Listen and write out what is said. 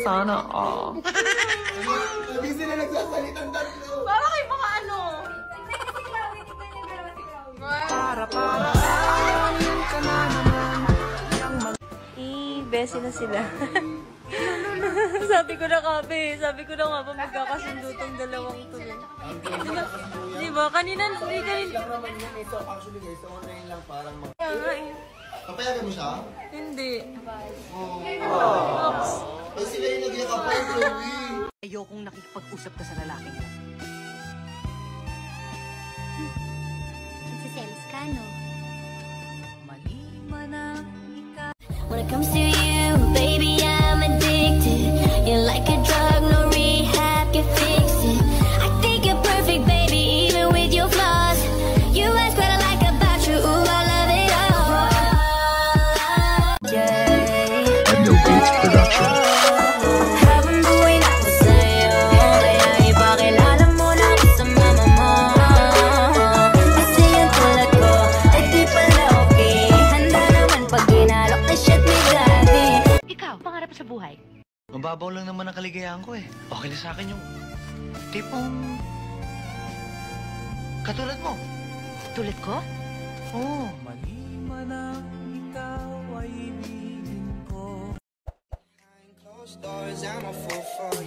Sana all. Sabi sila nagsasalitang tatlo. Para kay mga ano? Besi na sila. Sabi ko na nga ba magkakasundo tong dalawang to. Diba? Kanina. So actually guys, so online lang parang papayagan mo siya? Hindi. Ay sila yung nagyakapan, Chloe. Ayokong nakikipag-usap ka sa lalaking mo. Nagsiselos ka, no? Mali man ang ikaw. When it comes to you, baby, I'm addicted. You're like a drug, no rehab can fix it. I think you're perfect, baby, even with your flaws. You ask what I like about you, ooh, I love it all. Yeah. And No Beats Production. Habang buhay na ako sa'yo, kaya ipakilala mo na ako sa mama mo. Kasi yung tulad ko, ay di pala okay. Handa naman pag ginalok na shit ni daddy. Ikaw, pangarap sa buhay. Mababaw lang naman ang kaligayahan ko eh. Okay na sa akin yung tipong katulad mo. Tulad ko? Oo. Closed doors, I'm a fool for you.